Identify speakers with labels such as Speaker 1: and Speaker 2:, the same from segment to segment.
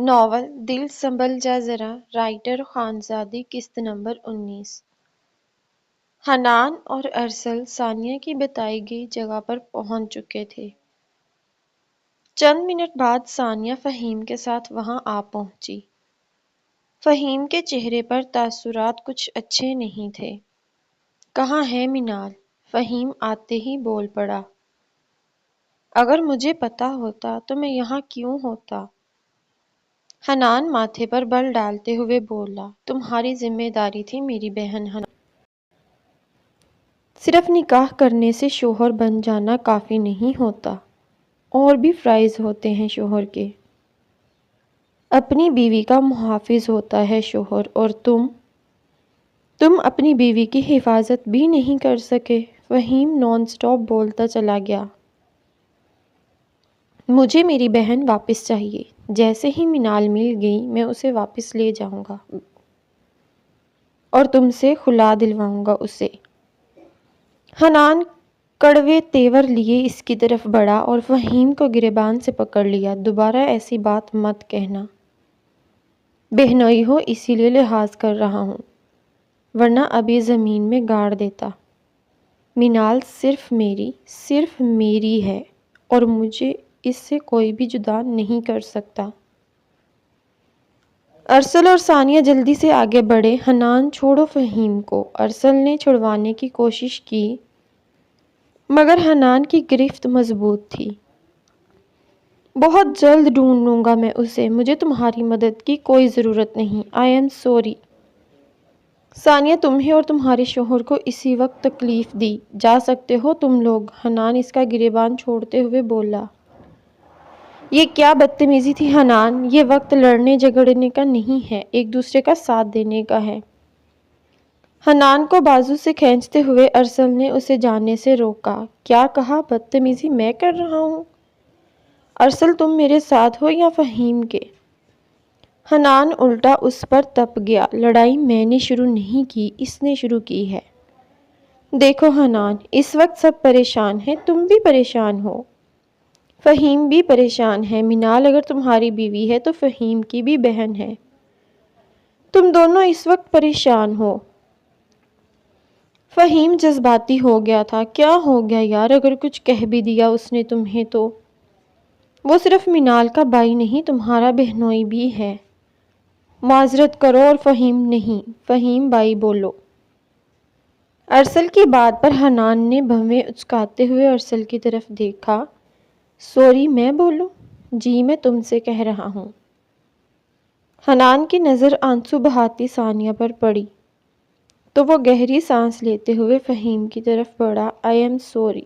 Speaker 1: Novel دل سنبھل جا ذرا، رائٹر خانزادی، قسط نمبر 19۔ حنان اور ارسل ثانیہ کی بتائی گئی جگہ پر پہنچ چکے تھے۔ چند منٹ بعد ثانیہ فہیم کے ساتھ وہاں آ پہنچی۔ فہیم کے چہرے پر تاثرات کچھ اچھے نہیں تھے۔ کہاں ہے منال؟ فہیم آتے ہی بول پڑا۔ اگر مجھے پتا ہوتا تو میں یہاں کیوں ہوتا؟ حنان ماتھے پر بل ڈالتے ہوئے بولا، تمہاری ذمہ داری تھی میری بہن حنان۔ صرف نکاح کرنے سے شوہر بن جانا کافی نہیں ہوتا، اور بھی فرائض ہوتے ہیں شوہر کے۔ اپنی بیوی کا محافظ ہوتا ہے شوہر، اور تم اپنی بیوی کی حفاظت بھی نہیں کر سکے۔ فہیم نان سٹاپ بولتا چلا گیا۔ مجھے میری بہن واپس چاہیے۔ جیسے ہی منال مل گئی میں اسے واپس لے جاؤں گا اور تم سے خلا دلواؤں گا اسے۔ حنان کڑوے تیور لیے اس کی طرف بڑھا اور فہیم کو گریبان سے پکڑ لیا۔ دوبارہ ایسی بات مت کہنا۔ بہنوئی ہو اسی لیے لحاظ کر رہا ہوں، ورنہ ابھی زمین میں گاڑ دیتا۔ منال صرف میری ہے اور مجھے اس سے کوئی بھی جدا نہیں کر سکتا۔ ارسل اور ثانیہ جلدی سے آگے بڑھے۔ حنان چھوڑو فہیم کو، ارسل نے چھڑوانے کی کوشش کی مگر حنان کی گرفت مضبوط تھی۔ بہت جلد ڈھونڈ لوں گا میں اسے، مجھے تمہاری مدد کی کوئی ضرورت نہیں۔ آئی ایم سوری ثانیہ، تمہیں اور تمہارے شوہر کو اسی وقت تکلیف دی۔ جا سکتے ہو تم لوگ۔ حنان اس کا گریبان چھوڑتے ہوئے بولا۔ یہ کیا بدتمیزی تھی حنان، یہ وقت لڑنے جھگڑنے کا نہیں ہے، ایک دوسرے کا ساتھ دینے کا ہے۔ حنان کو بازو سے کھینچتے ہوئے ارسل نے اسے جانے سے روکا۔ کیا کہا؟ بدتمیزی میں کر رہا ہوں؟ ارسل تم میرے ساتھ ہو یا فہیم کے؟ حنان الٹا اس پر تپ گیا۔ لڑائی میں نے شروع نہیں کی، اس نے شروع کی ہے۔ دیکھو حنان، اس وقت سب پریشان ہیں، تم بھی پریشان ہو، فہیم بھی پریشان ہے۔ منال اگر تمہاری بیوی ہے تو فہیم کی بھی بہن ہے۔ تم دونوں اس وقت پریشان ہو۔ فہیم جذباتی ہو گیا تھا۔ کیا ہو گیا یار، اگر کچھ کہہ بھی دیا اس نے تمہیں تو وہ صرف منال کا بھائی نہیں، تمہارا بہنوئی بھی ہے۔ معذرت کرو اور فہیم نہیں، فہیم بھائی بولو۔ ارسل کی بات پر حنان نے بھویں اچکاتے ہوئے ارسل کی طرف دیکھا۔ سوری میں بولوں؟ جی میں تم سے کہہ رہا ہوں۔ حنان کی نظر آنسو بہاتی ثانیہ پر پڑی تو وہ گہری سانس لیتے ہوئے فہیم کی طرف بڑھا۔ آئی ایم سوری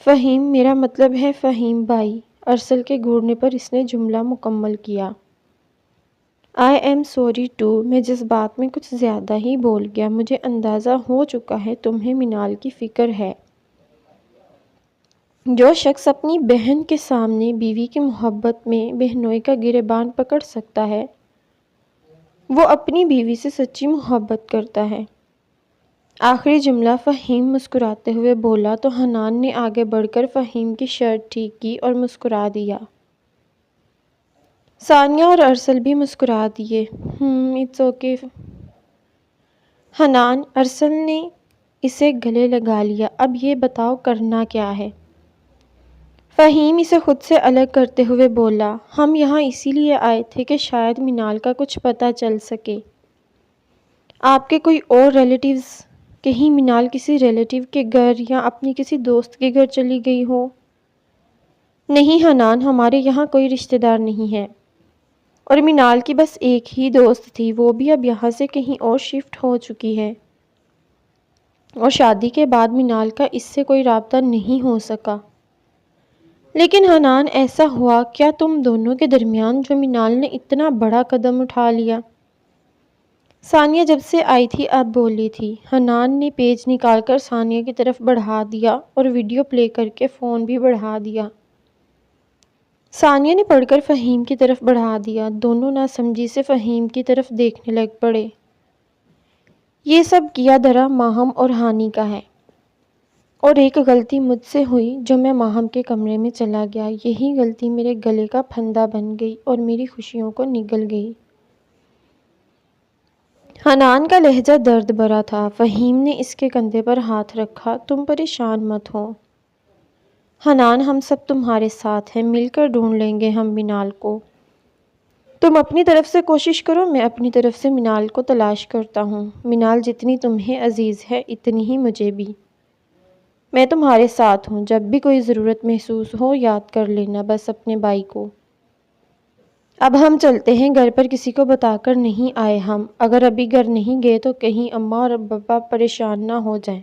Speaker 1: فہیم، میرا مطلب ہے فہیم بھائی۔ ارسل کے گھورنے پر اس نے جملہ مکمل کیا۔ آئی ایم سوری ٹو، میں جذبات میں کچھ زیادہ ہی بول گیا۔ مجھے اندازہ ہو چکا ہے تمہیں منال کی فکر ہے۔ جو شخص اپنی بہن کے سامنے بیوی کی محبت میں بہنوئی کا گریبان پکڑ سکتا ہے وہ اپنی بیوی سے سچی محبت کرتا ہے۔ آخری جملہ فہیم مسکراتے ہوئے بولا تو حنان نے آگے بڑھ کر فہیم کی شرٹ ٹھیک کی اور مسکرا دیا۔ ثانیہ اور ارسل بھی مسکرا دیے۔ اٹس اوکے حنان، ارسل نے اسے گلے لگا لیا۔ اب یہ بتاؤ کرنا کیا ہے؟ فہیم اسے خود سے الگ کرتے ہوئے بولا۔ ہم یہاں اسی لیے آئے تھے کہ شاید منال کا کچھ پتہ چل سکے۔ آپ کے کوئی اور ریلیٹیوز؟ کہیں منال کسی ریلیٹیو کے گھر یا اپنی کسی دوست کے گھر چلی گئی ہو؟ نہیں حنان، ہمارے یہاں کوئی رشتہ دار نہیں ہے، اور منال کی بس ایک ہی دوست تھی، وہ بھی اب یہاں سے کہیں اور شفٹ ہو چکی ہے، اور شادی کے بعد منال کا اس سے کوئی رابطہ نہیں ہو سکا۔ لیکن حنان ایسا ہوا کیا تم دونوں کے درمیان جو منال نے اتنا بڑا قدم اٹھا لیا؟ ثانیہ جب سے آئی تھی اب بولی تھی۔ حنان نے پیج نکال کر ثانیہ کی طرف بڑھا دیا اور ویڈیو پلے کر کے فون بھی بڑھا دیا۔ ثانیہ نے پڑھ کر فہیم کی طرف بڑھا دیا۔ دونوں ناسمجھی سے فہیم کی طرف دیکھنے لگ پڑے۔ یہ سب کیا دھرا ماہم اور ہانی کا ہے۔ اور ایک غلطی مجھ سے ہوئی جو میں ماہم کے کمرے میں چلا گیا، یہی غلطی میرے گلے کا پھندا بن گئی اور میری خوشیوں کو نگل گئی۔ حنان کا لہجہ درد بھرا تھا۔ فہیم نے اس کے کندھے پر ہاتھ رکھا۔ تم پریشان مت ہو حنان، ہم سب تمہارے ساتھ ہیں، مل کر ڈھونڈ لیں گے ہم منال کو۔ تم اپنی طرف سے کوشش کرو، میں اپنی طرف سے منال کو تلاش کرتا ہوں۔ منال جتنی تمہیں عزیز ہے اتنی ہی مجھے بھی۔ میں تمہارے ساتھ ہوں، جب بھی کوئی ضرورت محسوس ہو یاد کر لینا بس اپنے بھائی کو۔ اب ہم چلتے ہیں، گھر پر کسی کو بتا کر نہیں آئے ہم، اگر ابھی گھر نہیں گئے تو کہیں اماں اور ابا پریشان نہ ہو جائیں۔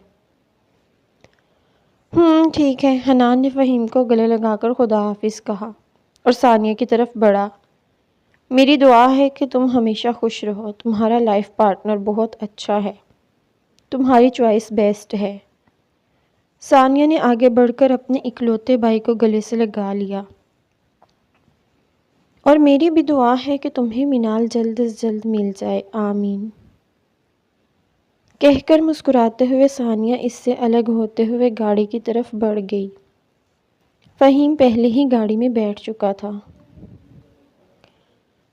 Speaker 1: ٹھیک ہے۔ حنان نے فہیم کو گلے لگا کر خدا حافظ کہا اور ثانیہ کی طرف بڑھا۔ میری دعا ہے کہ تم ہمیشہ خوش رہو، تمہارا لائف پارٹنر بہت اچھا ہے، تمہاری چوائس بیسٹ ہے۔ ثانیہ نے آگے بڑھ کر اپنے اکلوتے بھائی کو گلے سے لگا لیا۔ اور میری بھی دعا ہے کہ تمہیں منال جلد از جلد مل جائے، آمین کہہ کر مسکراتے ہوئے ثانیہ اس سے الگ ہوتے ہوئے گاڑی کی طرف بڑھ گئی۔ فہیم پہلے ہی گاڑی میں بیٹھ چکا تھا۔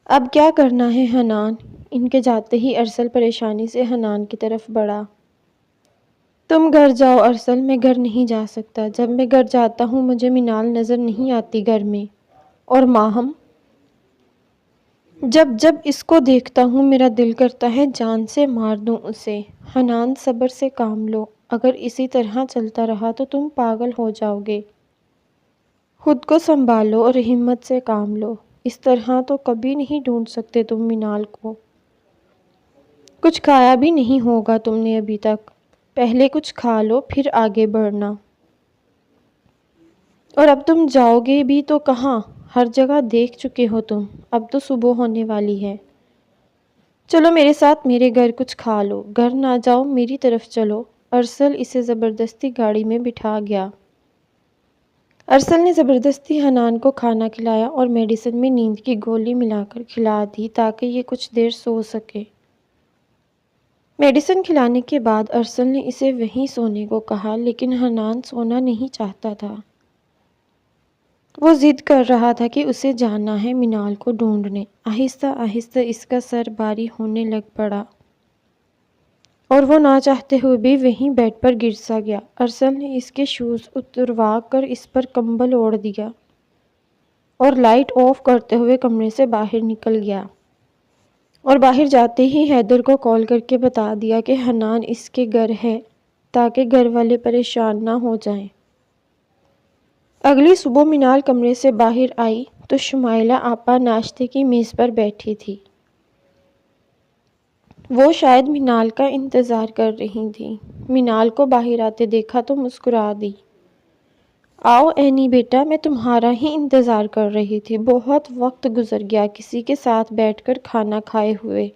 Speaker 1: اب کیا کرنا ہے حنان؟ ان کے جاتے ہی ارسل پریشانی سے حنان کی طرف بڑھا۔ تم گھر جاؤ ارسل، میں گھر نہیں جا سکتا، جب میں گھر جاتا ہوں مجھے منال نظر نہیں آتی گھر میں، اور ماہم جب اس کو دیکھتا ہوں میرا دل کرتا ہے جان سے مار دوں اسے۔ حنان صبر سے کام لو، اگر اسی طرح چلتا رہا تو تم پاگل ہو جاؤ گے۔ خود کو سنبھالو اور ہمت سے کام لو، اس طرح تو کبھی نہیں ڈھونڈ سکتے تم منال کو۔ کچھ کھایا بھی نہیں ہوگا تم نے ابھی تک، پہلے کچھ کھا لو پھر آگے بڑھنا۔ اور اب تم جاؤ گے بھی تو کہاں؟ ہر جگہ دیکھ چکے ہو تم، اب تو صبح ہونے والی ہے۔ چلو میرے ساتھ میرے گھر کچھ کھا لو، گھر نہ جاؤ میری طرف چلو۔ ارسل اسے زبردستی گاڑی میں بٹھا گیا۔ ارسل نے زبردستی حنان کو کھانا کھلایا اور میڈیسن میں نیند کی گولی ملا کر کھلا دی تاکہ یہ کچھ دیر سو سکے۔ میڈیسن کھلانے کے بعد ارسل نے اسے وہیں سونے کو کہا، لیکن حنان سونا نہیں چاہتا تھا۔ وہ ضد کر رہا تھا کہ اسے جانا ہے منال کو ڈھونڈنے۔ آہستہ آہستہ اس کا سر بھاری ہونے لگ پڑا اور وہ نہ چاہتے ہوئے بھی وہیں بیڈ پر گر سا گیا۔ ارسل نے اس کے شوز اتروا کر اس پر کمبل اوڑھ دیا اور لائٹ آف کرتے ہوئے کمرے سے باہر نکل گیا، اور باہر جاتے ہی حیدر کو کال کر کے بتا دیا کہ حنان اس کے گھر ہے تاکہ گھر والے پریشان نہ ہو جائیں۔ اگلی صبح منال کمرے سے باہر آئی تو شمائلہ آپا ناشتے کی میز پر بیٹھی تھی۔ وہ شاید منال کا انتظار کر رہی تھی۔ منال کو باہر آتے دیکھا تو مسکرا دی۔ آؤ اینی بیٹا، میں تمہارا ہی انتظار کر رہی تھی، بہت وقت گزر گیا کسی کے ساتھ بیٹھ کر کھانا کھائے ہوئے۔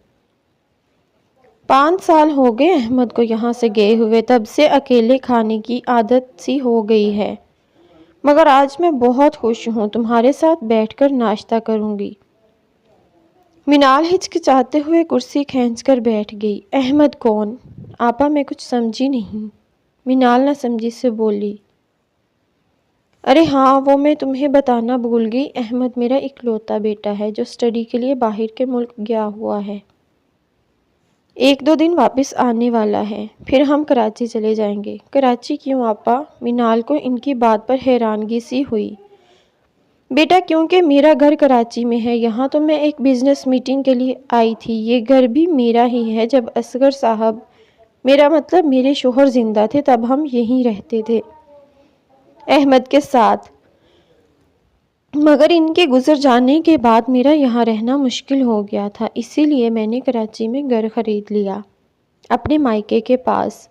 Speaker 1: 5 سال ہو گئے احمد کو یہاں سے گئے ہوئے، تب سے اکیلے کھانے کی عادت سی ہو گئی ہے، مگر آج میں بہت خوش ہوں، تمہارے ساتھ بیٹھ کر ناشتہ کروں گی۔ منال ہچکچاتے ہوئے کرسی کھینچ کر بیٹھ گئی۔ احمد کون؟ آپا میں کچھ سمجھی نہیں، منال نہ سمجھی سے بولی۔ ارے ہاں، وہ میں تمہیں بتانا بھول گئی، احمد میرا اکلوتا بیٹا ہے جو اسٹڈی کے لیے باہر کے ملک گیا ہوا ہے۔ 1-2 دن واپس آنے والا ہے، پھر ہم کراچی چلے جائیں گے۔ کراچی کیوں آپا؟ منال کو ان کی بات پر حیرانگی سی ہوئی۔ بیٹا کیونکہ میرا گھر کراچی میں ہے، یہاں تو میں ایک بزنس میٹنگ کے لیے آئی تھی، یہ گھر بھی میرا ہی ہے، جب اصغر صاحب، میرا مطلب میرے شوہر زندہ تھے تب ہم یہیں رہتے تھے احمد کے ساتھ، مگر ان کے گزر جانے کے بعد میرا یہاں رہنا مشکل ہو گیا تھا، اسی لیے میں نے کراچی میں گھر خرید لیا اپنے مائکے کے پاس۔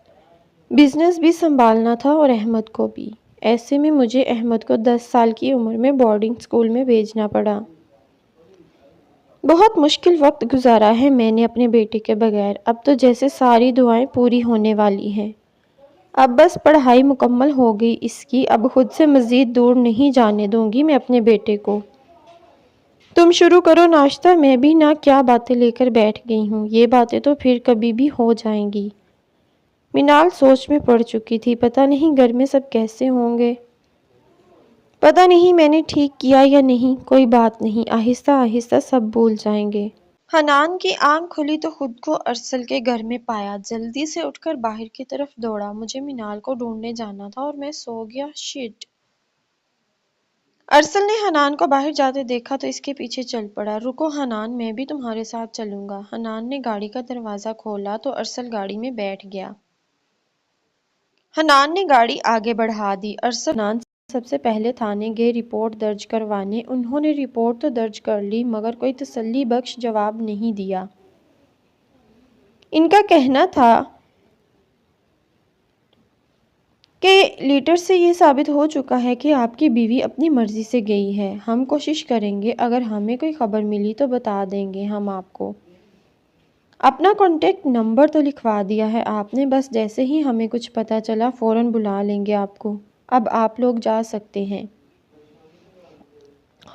Speaker 1: بزنس بھی سنبھالنا تھا اور احمد کو بھی، ایسے میں مجھے احمد کو 10 سال کی عمر میں بورڈنگ اسکول میں بھیجنا پڑا۔ بہت مشکل وقت گزارا ہے میں نے اپنے بیٹے کے بغیر، اب تو جیسے ساری دعائیں پوری ہونے والی ہیں، اب بس پڑھائی مکمل ہو گئی اس کی، اب خود سے مزید دور نہیں جانے دوں گی میں اپنے بیٹے کو۔ تم شروع کرو ناشتہ، میں بھی نہ کیا باتیں لے کر بیٹھ گئی ہوں، یہ باتیں تو پھر کبھی بھی ہو جائیں گی۔ مینال سوچ میں پڑ چکی تھی۔ پتہ نہیں گھر میں سب کیسے ہوں گے، پتہ نہیں میں نے ٹھیک کیا یا نہیں۔ کوئی بات نہیں، آہستہ آہستہ سب بھول جائیں گے۔ حنان کی آنکھ کھلی تو خود کو ارسل کے گھر میں پایا۔ جلدی سے اٹھ کر باہر کی طرف دوڑا۔ مجھے مینال کو ڈھونڈنے جانا تھا اور میں سو گیا، شٹ۔ ارسل نے حنان کو باہر جاتے دیکھا تو اس کے پیچھے چل پڑا۔ رکو حنان، میں بھی تمہارے ساتھ چلوں گا۔ حنان نے گاڑی کا دروازہ کھولا تو ارسل گاڑی میں بیٹھ گیا۔ حنان نے گاڑی آگے بڑھا دی۔ ارسل حنان سب سے پہلے تھانے گئے رپورٹ درج کروانے۔ انہوں نے رپورٹ تو درج کر لی مگر کوئی تسلی بخش جواب نہیں دیا۔ ان کا کہنا تھا کہ لیٹر سے یہ ثابت ہو چکا ہے کہ آپ کی بیوی اپنی مرضی سے گئی ہے۔ ہم کوشش کریں گے، اگر ہمیں کوئی خبر ملی تو بتا دیں گے ہم آپ کو۔ اپنا کانٹیکٹ نمبر تو لکھوا دیا ہے آپ نے، بس جیسے ہی ہمیں کچھ پتہ چلا فوراً بلا لیں گے آپ کو۔ اب آپ لوگ جا سکتے ہیں۔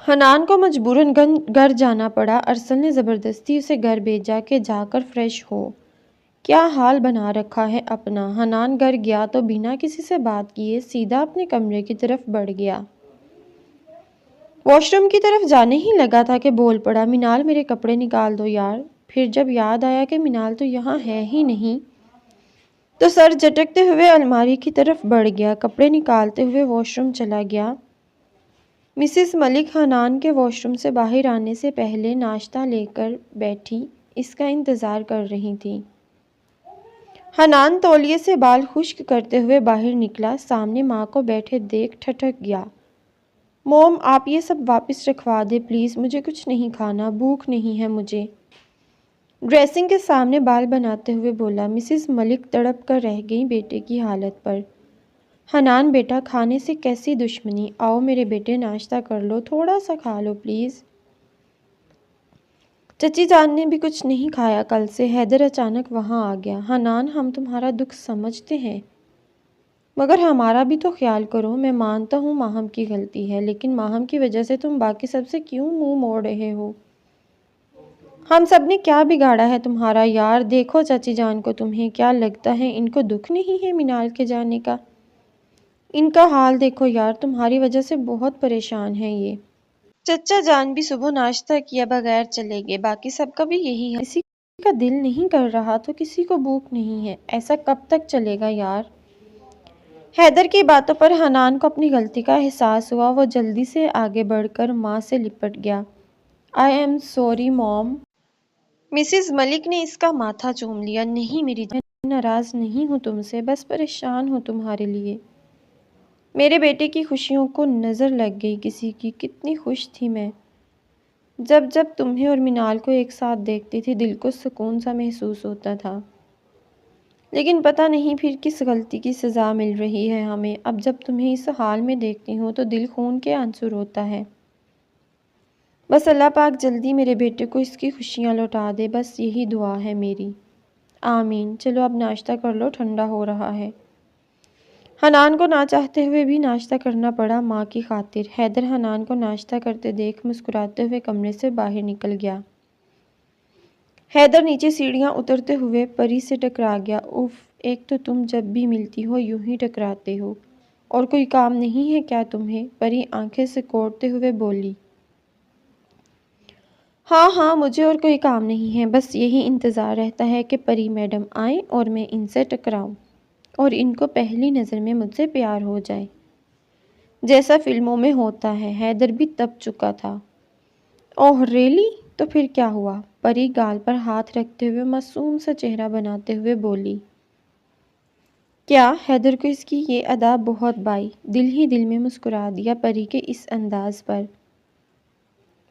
Speaker 1: حنان کو مجبوراً گھر جانا پڑا۔ ارسل نے زبردستی اسے گھر بھیجا کہ جا کر فریش ہو۔ کیا حال بنا رکھا ہے اپنا۔ حنان گھر گیا تو بنا کسی سے بات کیے سیدھا اپنے کمرے کی طرف بڑھ گیا۔ واش روم کی طرف جانے ہی لگا تھا کہ بول پڑا، مینال میرے کپڑے نکال دو یار۔ پھر جب یاد آیا کہ مینال تو یہاں ہے ہی نہیں تو سر جھٹکتے ہوئے الماری کی طرف بڑھ گیا۔ کپڑے نکالتے ہوئے واش روم چلا گیا۔ مسز ملک حنان کے واش روم سے باہر آنے سے پہلے ناشتہ لے کر بیٹھی اس کا انتظار کر رہی تھی۔ حنان تولیے سے بال خشک کرتے ہوئے باہر نکلا۔ سامنے ماں کو بیٹھے دیکھ ٹھٹک گیا۔ موم، آپ یہ سب واپس رکھوا دیں پلیز، مجھے کچھ نہیں کھانا، بھوک نہیں ہے مجھے۔ ڈریسنگ کے سامنے بال بناتے ہوئے بولا۔ مسز ملک تڑپ کر رہ گئی بیٹے کی حالت پر۔ حنان بیٹا، کھانے سے کیسی دشمنی؟ آؤ میرے بیٹے ناشتہ کر لو، تھوڑا سا کھا لو پلیز۔ چچی جان نے بھی کچھ نہیں کھایا کل سے۔ حیدر اچانک وہاں آ گیا۔ حنان، ہم تمہارا دکھ سمجھتے ہیں مگر ہمارا بھی تو خیال کرو۔ میں مانتا ہوں ماہم کی غلطی ہے، لیکن ماہم کی وجہ سے تم باقی سب سے کیوں منہ موڑ رہے ہو؟ ہم سب نے کیا بگاڑا ہے تمہارا یار؟ دیکھو چچی جان کو، تمہیں کیا لگتا ہے ان کو دکھ نہیں ہے مینال کے جانے کا؟ ان کا حال دیکھو یار، تمہاری وجہ سے بہت پریشان ہیں یہ۔ چچا جان بھی صبح ناشتہ کیا بغیر چلے گئے، باقی سب کا بھی یہی ہے۔ کسی کا دل نہیں کر رہا تو کسی کو بھوک نہیں ہے، ایسا کب تک چلے گا یار؟ حیدر کی باتوں پر حنان کو اپنی غلطی کا احساس ہوا۔ وہ جلدی سے آگے بڑھ کر ماں سے لپٹ گیا۔ I am sorry mom. Mrs Malik نے اس کا ماتھا چوم لیا۔ نہیں میری جان، میں ناراض نہیں ہوں تم سے، بس پریشان ہوں تمہارے لیے۔ میرے بیٹے کی خوشیوں کو نظر لگ گئی کسی کی۔ کتنی خوش تھی میں جب تمہیں اور مینال کو ایک ساتھ دیکھتی تھی، دل کو سکون سا محسوس ہوتا تھا۔ لیکن پتہ نہیں پھر کس غلطی کی سزا مل رہی ہے ہمیں۔ اب جب تمہیں اس حال میں دیکھتی ہوں تو دل خون کے آنسو روتا ہے۔ بس اللہ پاک جلدی میرے بیٹے کو اس کی خوشیاں لوٹا دے، بس یہی دعا ہے میری۔ آمین۔ چلو اب ناشتہ کر لو، ٹھنڈا ہو رہا ہے۔ حنان کو نہ چاہتے ہوئے بھی ناشتہ کرنا پڑا ماں کی خاطر۔ حیدر حنان کو ناشتہ کرتے دیکھ مسکراتے ہوئے کمرے سے باہر نکل گیا۔ حیدر نیچے سیڑھیاں اترتے ہوئے پری سے ٹکرا گیا۔ اف، ایک تو تم جب بھی ملتی ہو یوں ہی ٹکراتے ہو، اور کوئی کام نہیں ہے کیا تمہیں؟ پری آنکھیں سکوڑتے ہوئے بولی۔ ہاں مجھے اور کوئی کام نہیں ہے، بس یہی انتظار رہتا ہے کہ پری میڈم آئیں اور میں ان سے ٹکراؤں اور ان کو پہلی نظر میں مجھ سے پیار ہو جائے، جیسا فلموں میں ہوتا ہے۔ حیدر بھی تپ چکا تھا۔ اوہ ریئلی؟ تو پھر کیا ہوا؟ پری گال پر ہاتھ رکھتے ہوئے معصوم سا چہرہ بناتے ہوئے بولی۔ کیا؟ حیدر کو اس کی یہ ادا بہت بھائی۔ دل ہی دل میں مسکرا دیا پری کے اس انداز پر۔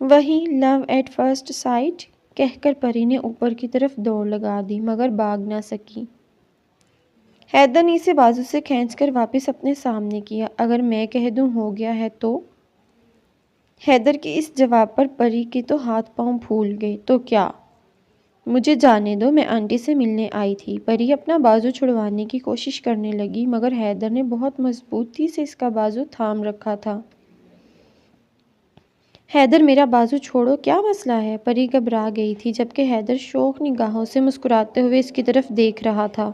Speaker 1: وہی لو ایٹ فرسٹ سائٹ کہہ کر پری نے اوپر کی طرف دوڑ لگا دی مگر بھاگ نہ سکی۔ حیدر نے اسے بازو سے کھینچ کر واپس اپنے سامنے کیا۔ اگر میں کہہ دوں ہو گیا ہے تو؟ حیدر کے اس جواب پر پری کے تو ہاتھ پاؤں پھول گئے۔ تو کیا؟ مجھے جانے دو، میں آنٹی سے ملنے آئی تھی۔ پری اپنا بازو چھڑوانے کی کوشش کرنے لگی مگر حیدر نے بہت مضبوطی سے اس کا بازو تھام رکھا تھا۔ حیدر میرا بازو چھوڑو، کیا مسئلہ ہے؟ پری گھبرا گئی تھی جبکہ حیدر شوق نگاہوں سے مسکراتے ہوئے اس کی طرف دیکھ رہا تھا۔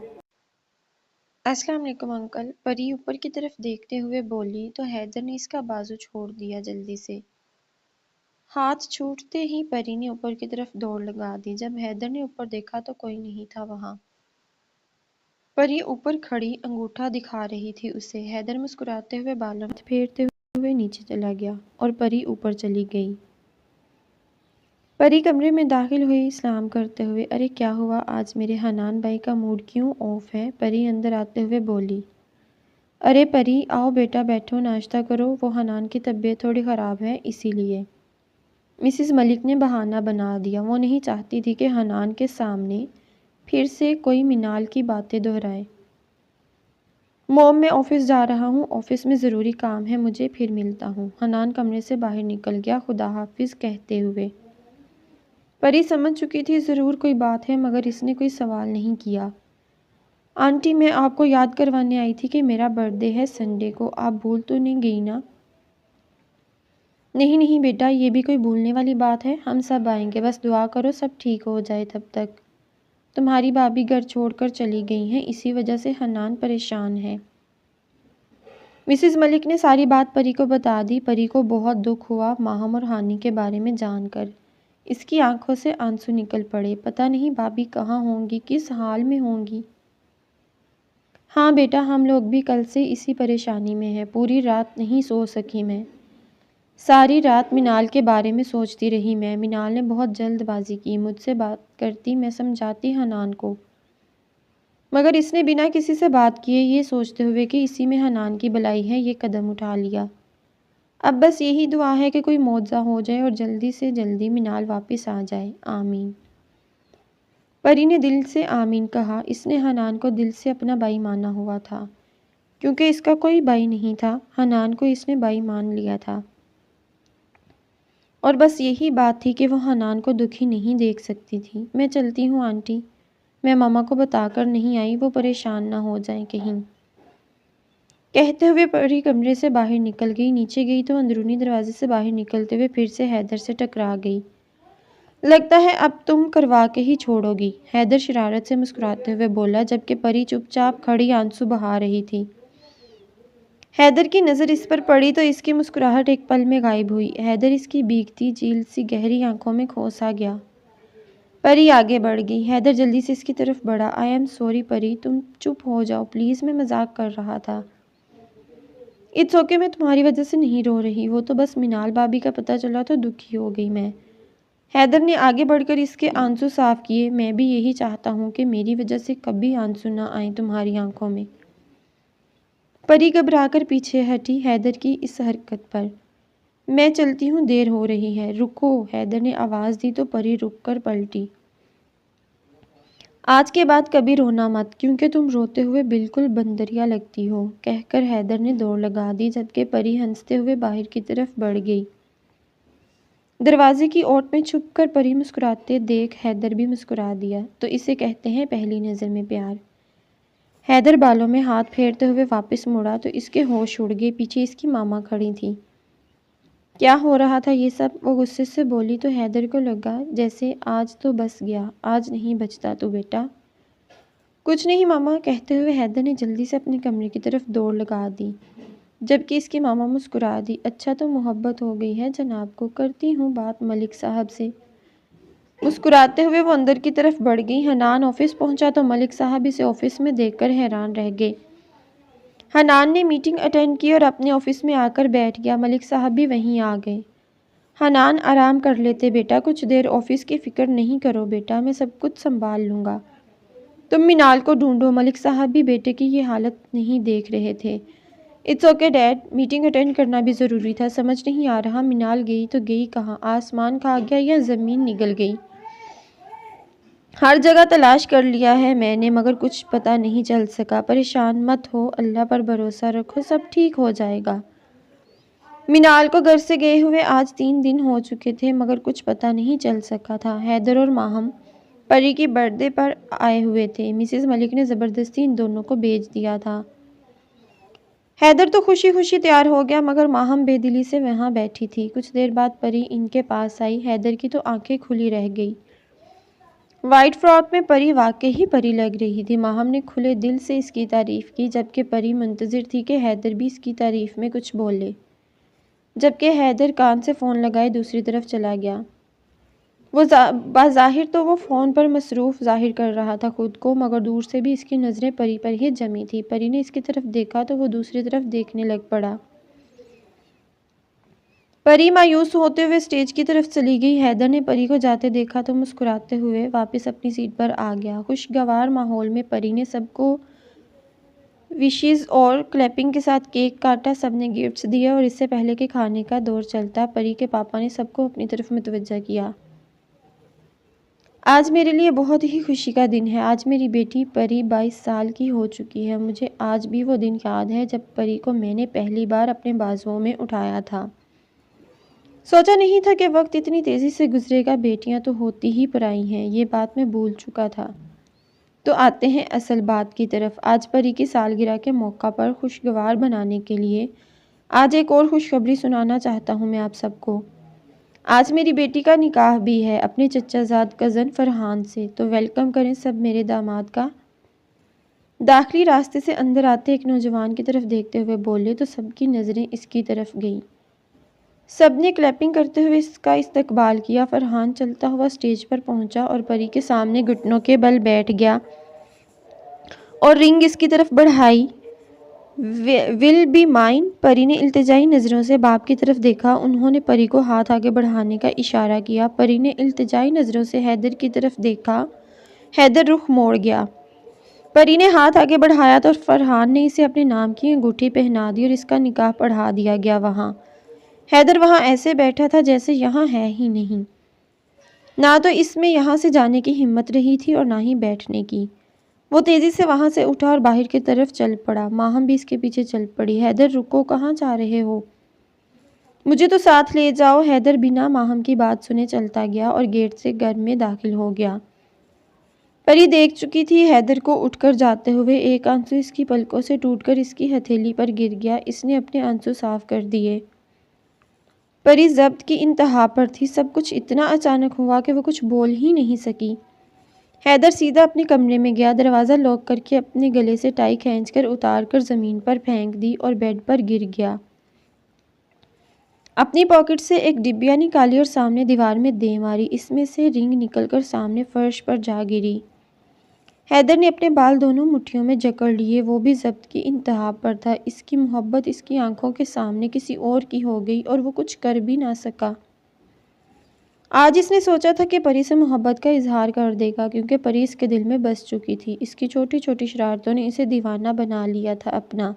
Speaker 1: السلام علیکم انکل، پری اوپر کی طرف دیکھتے ہوئے بولی تو حیدر نے اس کا بازو چھوڑ دیا جلدی سے۔ ہاتھ چھوٹتے ہی پری نے اوپر کی طرف دوڑ لگا دی۔ جب حیدر نے اوپر دیکھا تو کوئی نہیں تھا وہاں۔ پری اوپر کھڑی انگوٹھا دکھا رہی تھی اسے۔ حیدر مسکراتے ہوئے بالوں میں ہاتھ پھیرتے ہوئے نیچے چلا گیا اور پری اوپر چلی گئی۔ پری کمرے میں داخل ہوئی سلام کرتے ہوئے۔ ارے کیا ہوا آج میرے حنان بھائی کا موڈ کیوں آف ہے؟ پری اندر آتے ہوئے بولی۔ ارے پری آؤ بیٹا بیٹھو ناشتہ کرو، وہ حنان کی طبیعت تھوڑی خراب ہے اسی لیے۔ مسز ملک نے بہانہ بنا دیا۔ وہ نہیں چاہتی تھی کہ حنان کے سامنے پھر سے کوئی منال کی باتیں دہرائے۔ موم میں آفس جا رہا ہوں، آفس میں ضروری کام ہے مجھے، پھر ملتا ہوں۔ حنان کمرے سے باہر نکل گیا خدا حافظ کہتے ہوئے۔ پری سمجھ چکی تھی ضرور کوئی بات ہے مگر اس نے کوئی سوال نہیں کیا۔ آنٹی میں آپ کو یاد کروانے آئی تھی کہ میرا برتھ ڈے ہے سنڈے کو، آپ بھول تو نہیں گئی نا؟ نہیں نہیں بیٹا، یہ بھی کوئی بھولنے والی بات ہے، ہم سب آئیں گے، بس دعا کرو سب ٹھیک ہو جائے تب تک۔ تمہاری بھابھی گھر چھوڑ کر چلی گئی ہیں، اسی وجہ سے حنان پریشان ہے۔ مسز ملک نے ساری بات پری کو بتا دی۔ پری کو بہت دکھ ہوا ماہم اور ہانی کے بارے میں جان کر۔ اس کی آنکھوں سے آنسو نکل پڑے۔ پتہ نہیں بھابھی کہاں ہوں گی، کس حال میں ہوں گی۔ ہاں بیٹا، ہم لوگ بھی کل سے اسی پریشانی میں ہیں، پوری رات نہیں سو سکی میں۔ ساری رات منال کے بارے میں سوچتی رہی میں۔ منال نے بہت جلد بازی کی، مجھ سے بات کرتی، میں سمجھاتی حنان کو، مگر اس نے بنا کسی سے بات کیے یہ سوچتے ہوئے کہ اسی میں حنان کی بھلائی ہے یہ قدم اٹھا لیا۔ اب بس یہی دعا ہے کہ کوئی معجزہ ہو جائے اور جلدی سے جلدی منال واپس آ جائے، آمین۔ پری نے دل سے آمین کہا۔ اس نے حنان کو دل سے اپنا بھائی مانا ہوا تھا، کیونکہ اس کا کوئی بھائی نہیں تھا۔ حنان کو اس نے بھائی مان لیا تھا، اور بس یہی بات تھی کہ وہ حنان کو دکھی نہیں دیکھ سکتی تھی۔ میں چلتی ہوں آنٹی، میں ماما کو بتا کر نہیں آئی، وہ پریشان نہ ہو جائیں کہیں۔ کہتے ہوئے پری کمرے سے باہر نکل گئی۔ نیچے گئی تو اندرونی دروازے سے باہر نکلتے ہوئے پھر سے حیدر سے ٹکرا گئی۔ لگتا ہے اب تم کروا کے ہی چھوڑو گی، حیدر شرارت سے مسکراتے ہوئے بولا، جبکہ پری چپ چاپ کھڑی آنسو بہا رہی تھی۔ حیدر کی نظر اس پر پڑی تو اس کی مسکراہٹ ایک پل میں غائب ہوئی۔ حیدر اس کی بھیگتی جھیل سی گہری آنکھوں میں کھوسا گیا۔ پری آگے بڑھ گئی۔ حیدر جلدی سے اس کی طرف بڑھا۔ آئی ایم سوری پری، تم چپ ہو جاؤ پلیز، میں مذاق کر رہا تھا۔ اٹس اوکے، میں تمہاری وجہ سے نہیں رو رہی، وہ تو بس منال بھابھی کا پتہ چلا تو دکھی ہو گئی میں۔ حیدر نے آگے بڑھ کر اس کے آنسو صاف کیے۔ میں بھی یہی چاہتا ہوں کہ میری وجہ سے کبھی آنسو نہ آئیں تمہاری آنکھوں میں۔ پری گھبرا کر پیچھے ہٹی حیدر کی اس حرکت پر۔ میں چلتی ہوں، دیر ہو رہی ہے۔ رکو، حیدر نے آواز دی تو پری رک کر پلٹی۔ آج کے بعد کبھی رونا مت، کیونکہ تم روتے ہوئے بالکل بندریا لگتی ہو، کہہ کر حیدر نے دوڑ لگا دی، جبکہ پری ہنستے ہوئے باہر کی طرف بڑھ گئی۔ دروازے کی اوٹ میں چھپ کر پری مسکراتے دیکھ حیدر بھی مسکرا دیا۔ تو اسے کہتے ہیں پہلی نظر میں پیار۔ حیدر بالوں میں ہاتھ پھیرتے ہوئے واپس مڑا تو اس کے ہوش اڑ گئے۔ پیچھے اس کی ماما کھڑی تھی۔ کیا ہو رہا تھا یہ سب؟ وہ غصے سے بولی تو حیدر کو لگا جیسے آج تو بس گیا، آج نہیں بچتا تو بیٹا۔ کچھ نہیں ماما، کہتے ہوئے حیدر نے جلدی سے اپنے کمرے کی طرف دوڑ لگا دی، جبکہ اس کی ماما مسکرا دی۔ اچھا تو محبت ہو گئی ہے جناب کو، کرتی ہوں بات ملک صاحب سے۔ مسکراتے ہوئے وہ اندر کی طرف بڑھ گئی۔ حنان آفس پہنچا تو ملک صاحب اسے آفس میں دیکھ کر حیران رہ گئے۔ حنان نے میٹنگ اٹینڈ کی اور اپنے آفس میں آ کر بیٹھ گیا۔ ملک صاحب بھی وہیں آ گئے۔ حنان آرام کر لیتے بیٹا، کچھ دیر آفس کی فکر نہیں کرو بیٹا، میں سب کچھ سنبھال لوں گا۔ تم منال کو ڈھونڈو۔ ملک صاحب بھی بیٹے کی یہ حالت نہیں دیکھ رہے تھے۔ It's okay dad, meeting attend کرنا بھی ضروری تھا، سمجھ نہیں آ رہا منال گئی تو گئی کہاں، آسمان کھا گیا یا زمین نگل گئی؟ ہر جگہ تلاش کر لیا ہے میں نے مگر کچھ پتہ نہیں چل سکا۔ پریشان مت ہو، اللہ پر بھروسہ رکھو، سب ٹھیک ہو جائے گا۔ منال کو گھر سے گئے ہوئے آج 3 دن ہو چکے تھے مگر کچھ پتہ نہیں چل سکا تھا۔ حیدر اور ماہم پری کی برتھ ڈے پر آئے ہوئے تھے۔ مسز ملک نے زبردستی ان دونوں کو بھیج دیا تھا۔ حیدر تو خوشی خوشی تیار ہو گیا مگر ماہم بے دلی سے وہاں بیٹھی تھی۔ کچھ دیر بعد پری ان کے پاس آئی۔ حیدر کی تو آنکھیں کھلی رہ گئی۔ وائٹ فراک میں پری واقعی پری لگ رہی تھی۔ ماہم نے کھلے دل سے اس کی تعریف کی، جبکہ پری منتظر تھی کہ حیدر بھی اس کی تعریف میں کچھ بولے، جبکہ حیدر کان سے فون لگائے دوسری طرف چلا گیا۔ بظاہر تو وہ فون پر مصروف ظاہر کر رہا تھا خود کو، مگر دور سے بھی اس کی نظریں پری پر ہی جمی تھی۔ پری نے اس کی طرف دیکھا تو وہ دوسری طرف دیکھنے لگ پڑا۔ پری مایوس ہوتے ہوئے اسٹیج کی طرف چلی گئی۔ حیدر نے پری کو جاتے دیکھا تو مسکراتے ہوئے واپس اپنی سیٹ پر آ گیا۔ خوشگوار ماحول میں پری نے سب کو وشز اور کلیپنگ کے ساتھ کیک کاٹا۔ سب نے گفٹس دیے اور اس سے پہلے کہ کھانے کا دور چلتا، پری کے پاپا نے سب کو اپنی طرف متوجہ کیا۔ آج میرے لیے بہت ہی خوشی کا دن ہے۔ آج میری بیٹی پری 22 سال کی ہو چکی ہے۔ مجھے آج بھی وہ دن یاد ہے جب پری کو میں نے پہلی بار اپنے بازوؤں میں اٹھایا تھا۔ سوچا نہیں تھا کہ وقت اتنی تیزی سے گزرے گا۔ بیٹیاں تو ہوتی ہی پرائی ہیں، یہ بات میں بھول چکا تھا۔ تو آتے ہیں اصل بات کی طرف۔ آج پری کی سالگرہ کے موقع پر خوشگوار بنانے کے لیے آج ایک اور خوشخبری سنانا چاہتا ہوں میں آپ سب کو۔ آج میری بیٹی کا نکاح بھی ہے اپنے چچا زاد کزن فرحان سے، تو ویلکم کریں سب میرے داماد کا۔ داخلی راستے سے اندر آتے ایک نوجوان کی طرف دیکھتے ہوئے بولے تو سب کی نظریں اس کی طرف گئیں۔ سب نے کلیپنگ کرتے ہوئے اس کا استقبال کیا۔ فرحان چلتا ہوا اسٹیج پر پہنچا اور پری کے سامنے گھٹنوں کے بل بیٹھ گیا اور رنگ اس کی طرف بڑھائی۔ Will be mine? پری نے التجائی نظروں سے باپ کی طرف دیکھا۔ انہوں نے پری کو ہاتھ آگے بڑھانے کا اشارہ کیا۔ پری نے التجائی نظروں سے حیدر کی طرف دیکھا۔ حیدر رخ موڑ گیا۔ پری نے ہاتھ آگے بڑھایا تو فرحان نے اسے اپنے نام کی انگوٹھی پہنا دی اور اس کا نکاح پڑھا دیا گیا۔ وہاں حیدر وہاں ایسے بیٹھا تھا جیسے یہاں ہے ہی نہیں۔ نہ تو اس میں یہاں سے جانے کی ہمت رہی تھی اور نہ ہی بیٹھنے کی۔ وہ تیزی سے وہاں سے اٹھا اور باہر کی طرف چل پڑا۔ ماہم بھی اس کے پیچھے چل پڑی۔ حیدر رکو، کہاں جا رہے ہو؟ مجھے تو ساتھ لے جاؤ۔ حیدر بنا ماہم کی بات سنے چلتا گیا اور گیٹ سے گھر میں داخل ہو گیا۔ پری دیکھ چکی تھی حیدر کو اٹھ کر جاتے ہوئے۔ ایک آنسو اس کی پلکوں سے ٹوٹ کر اس کی ہتھیلی پر گر گیا۔ اس نے اپنے آنسو صاف کر دیے۔ پری ضبط کی انتہا پر تھی۔ سب کچھ اتنا اچانک ہوا کہ وہ کچھ بول ہی نہیں سکی۔ حیدر سیدھا اپنے کمرے میں گیا، دروازہ لاک کر کے اپنے گلے سے ٹائی کھینچ کر اتار کر زمین پر پھینک دی اور بیڈ پر گر گیا۔ اپنی پاکٹ سے ایک ڈبیا نکالی اور سامنے دیوار میں دے ماری۔ اس میں سے رنگ نکل کر سامنے فرش پر جا گری۔ حیدر نے اپنے بال دونوں مٹھیوں میں جکڑ لیے۔ وہ بھی ضبط کی انتہا پر تھا۔ اس کی محبت اس کی آنکھوں کے سامنے کسی اور کی ہو گئی اور وہ کچھ کر بھی نہ سکا۔ آج اس نے سوچا تھا کہ پری سے محبت کا اظہار کر دے گا، کیونکہ پری اس کے دل میں بس چکی تھی۔ اس کی چھوٹی چھوٹی شرارتوں نے اسے دیوانہ بنا لیا تھا اپنا۔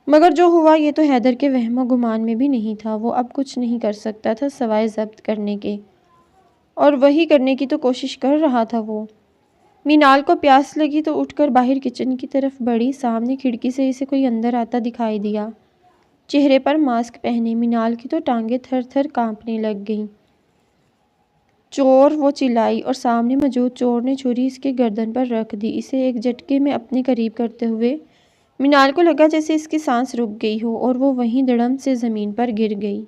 Speaker 1: مگر جو ہوا یہ تو حیدر کے وہم و گمان میں بھی نہیں تھا۔ وہ اب کچھ نہیں کر سکتا تھا سوائے ضبط کرنے کے، اور وہی کرنے کی تو کوشش کر رہا تھا وہ۔ مینال کو پیاس لگی تو اٹھ کر باہر کچن کی طرف بڑھی۔ سامنے کھڑکی سے اسے کوئی اندر آتا دکھائی دیا، چہرے پر ماسک پہنے۔ مینال کی تو ٹانگیں تھر تھر کانپنے لگ گئیں۔ چور! وہ چلائی اور سامنے موجود چور نے چھری اس کے گردن پر رکھ دی، اسے ایک جھٹکے میں اپنے قریب کرتے ہوئے۔ مینال کو لگا جیسے اس کی سانس رک گئی ہو اور وہ وہیں دڑم سے زمین پر گر گئی۔